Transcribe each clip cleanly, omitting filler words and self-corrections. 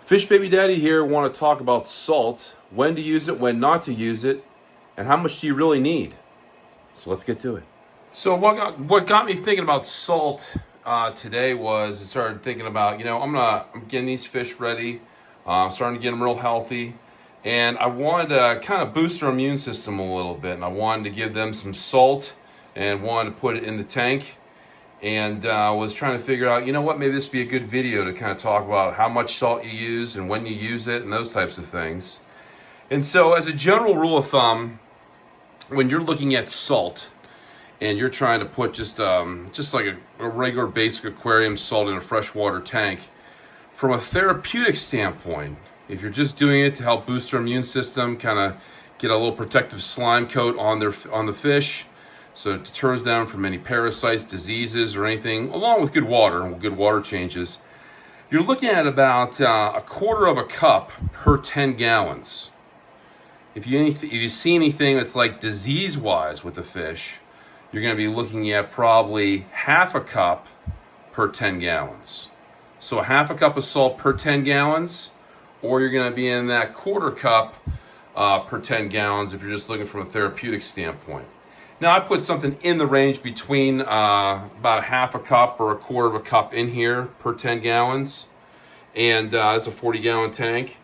Fish Baby Daddy here. Want to talk about salt, when to use it, when not to use it, and how much do you really need. So let's get to it. So what got me thinking about salt today was I started thinking about, I'm getting these fish ready, starting to get them real healthy, and I wanted to kind of boost their immune system a little bit, and I wanted to give them some salt and wanted to put it in the tank. And was trying to figure out, maybe this would be a good video to kind of talk about how much salt you use and when you use it and those types of things. And so as a general rule of thumb, when you're looking at salt and you're trying to put just like a regular basic aquarium salt in a freshwater tank, from a therapeutic standpoint, if you're just doing it to help boost their immune system, kind of get a little protective slime coat on the fish, so it deters them from any parasites, diseases, or anything, along with good water changes. You're looking at about a quarter of a cup per 10 gallons. If you see anything that's like disease-wise with the fish, you're going to be looking at probably half a cup per 10 gallons. So a half a cup of salt per 10 gallons, or you're going to be in that quarter cup per 10 gallons if you're just looking from a therapeutic standpoint. Now I put something in the range between about a half a cup or a quarter of a cup in here per 10 gallons. And it's a 40-gallon tank.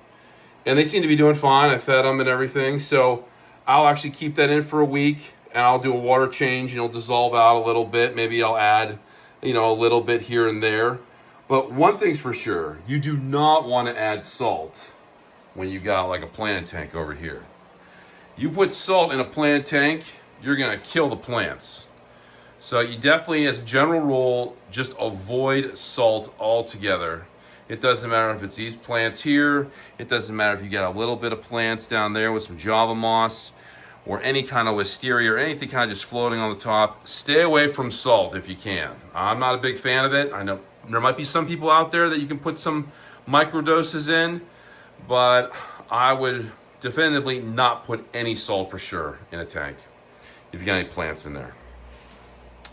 And they seem to be doing fine. I fed them and everything. So I'll actually keep that in for a week, and I'll do a water change, and it'll dissolve out a little bit. Maybe I'll add, a little bit here and there. But one thing's for sure, you do not want to add salt when you've got like a planted tank over here. You put salt in a planted tank, you're going to kill the plants. So you definitely, as a general rule, just avoid salt altogether. It doesn't matter if it's these plants here. It doesn't matter if you got a little bit of plants down there with some Java moss or any kind of wisteria or anything kind of just floating on the top. Stay away from salt if you can. I'm not a big fan of it. I know there might be some people out there that you can put some microdoses in, but I would definitively not put any salt for sure in a tank if you got any plants in there.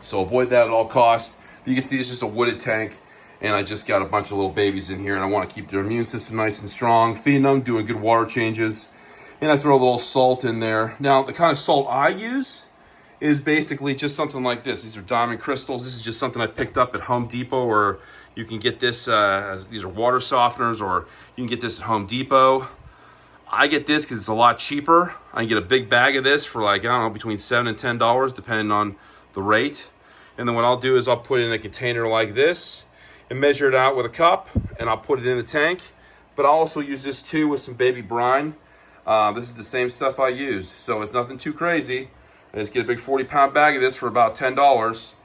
So avoid that at all costs. You can see it's just a wooded tank, and I just got a bunch of little babies in here, and I want to keep their immune system nice and strong, feeding them, doing good water changes, and I throw a little salt in there. Now, the kind of salt I use is basically just something like this. These are diamond crystals. This is just something I picked up at Home Depot, or you can get this, these are water softeners, or you can get this at Home Depot. I get this because it's a lot cheaper. I can get a big bag of this for between $7 and $10, depending on the rate. And then what I'll do is I'll put it in a container like this and measure it out with a cup, and I'll put it in the tank. But I'll also use this too with some baby brine. This is the same stuff I use, so it's nothing too crazy. I just get a big 40-pound bag of this for about $10,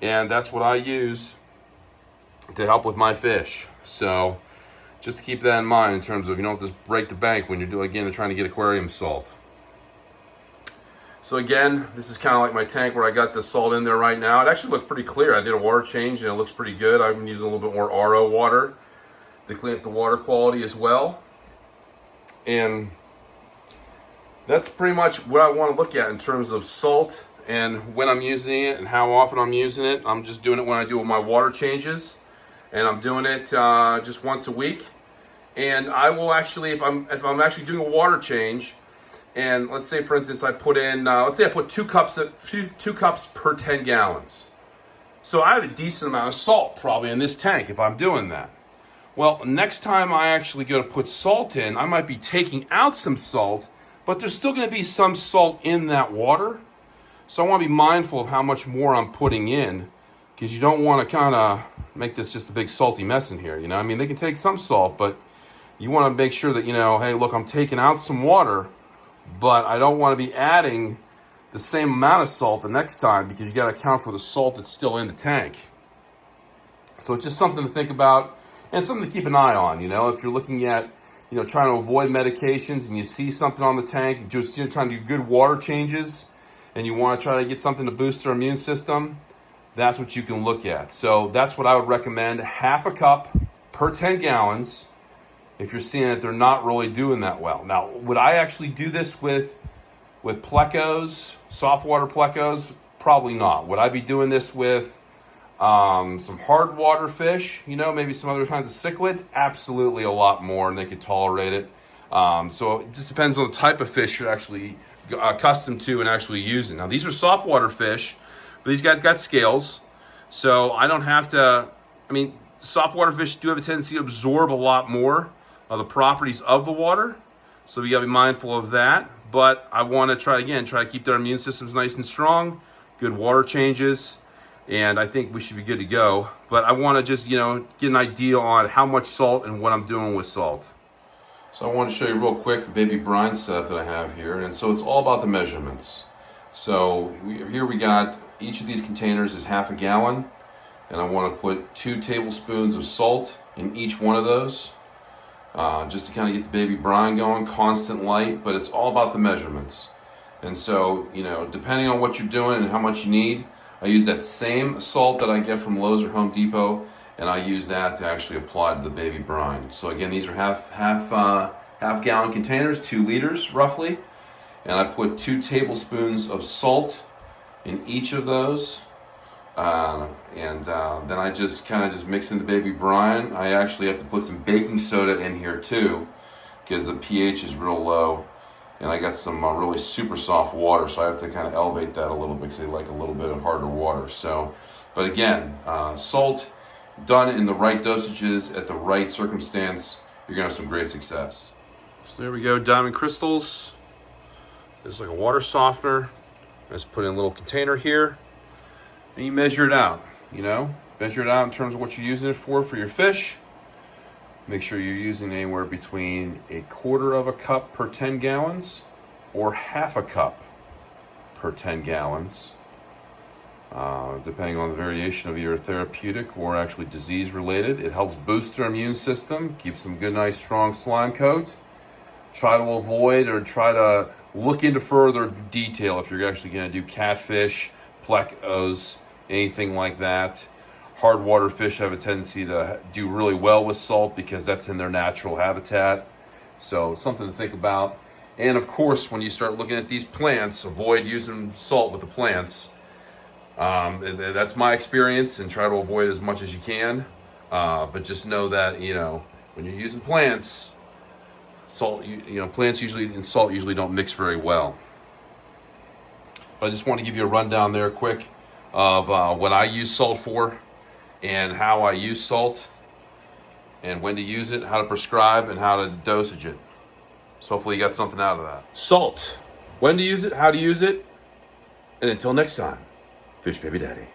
and that's what I use to help with my fish. So just to keep that in mind in terms of you don't just break the bank when you're trying to get aquarium salt. So again, this is kind of like my tank where I got the salt in there right now. It actually looked pretty clear. I did a water change and it looks pretty good. I've been using a little bit more RO water to clean up the water quality as well. And that's pretty much what I want to look at in terms of salt and when I'm using it and how often I'm using it. I'm just doing it when I do my water changes, and I'm doing it just once a week. And I will actually, if I'm actually doing a water change, and let's say for instance I put in, let's say I put two cups per 10 gallons. So I have a decent amount of salt probably in this tank if I'm doing that. Well, next time I actually go to put salt in, I might be taking out some salt, but there's still going to be some salt in that water. So I want to be mindful of how much more I'm putting in, because you don't want to kind of make this just a big salty mess in here. They can take some salt, but you want to make sure that, hey, look, I'm taking out some water, but I don't want to be adding the same amount of salt the next time, because you got to account for the salt that's still in the tank. So it's just something to think about and something to keep an eye on. If you're looking at, trying to avoid medications and you see something on the tank, just trying to do good water changes, and you want to try to get something to boost their immune system, that's what you can look at. So that's what I would recommend, half a cup per 10 gallons if you're seeing that they're not really doing that well. Now, would I actually do this with plecos, soft water plecos? Probably not. Would I be doing this with Some hard water fish, you know, maybe some other kinds of cichlids, absolutely a lot more, and they could tolerate it. So it just depends on the type of fish you're actually accustomed to and actually using. Now, these are soft water fish, but these guys got scales, so I don't have to, I mean, soft water fish do have a tendency to absorb a lot more of the properties of the water, so we gotta be mindful of that. But I wanna try to keep their immune systems nice and strong, good water changes, and I think we should be good to go. But I wanna just, you know, get an idea on how much salt and what I'm doing with salt. So I want to show you real quick the baby brine setup that I have here. And so it's all about the measurements. So here we got, each of these containers is half a gallon. And I want to put 2 tablespoons of salt in each one of those. Just to kind of get the baby brine going, constant light, but it's all about the measurements. And so, you know, depending on what you're doing and how much you need, I use that same salt that I get from Lowe's or Home Depot, and I use that to actually apply to the baby brine. So again, these are half gallon containers, 2 liters roughly, and I put 2 tablespoons of salt in each of those, and then I just kind of mix in the baby brine. I actually have to put some baking soda in here too, because the pH is real low, and I got some really super soft water, so I have to kind of elevate that a little bit because they like a little bit of harder water. So, but again, salt done in the right dosages at the right circumstance, you're gonna have some great success. So there we go, diamond crystals. This is like a water softener. Let's put in a little container here, and you measure it out. You know, measure it out in terms of what you're using it for your fish. Make sure you're using anywhere between 1/4 cup per 10 gallons or 1/2 cup per 10 gallons. Depending on the variation of your therapeutic or actually disease related. It helps boost their immune system, keeps them good, nice, strong slime coat. Try to avoid or try to look into further detail if you're actually going to do catfish, plecos, anything like that. Hard water fish have a tendency to do really well with salt because that's in their natural habitat. So something to think about. And of course, when you start looking at these plants, avoid using salt with the plants. That's my experience, and try to avoid as much as you can. But just know that, you know, when you're using plants, salt, you know, plants usually and salt usually don't mix very well. But I just want to give you a rundown there quick of what I use salt for and how I use salt and when to use it, how to prescribe, and how to dosage it. So hopefully you got something out of that. Salt. When to use it, how to use it, and until next time. Fish Baby Daddy.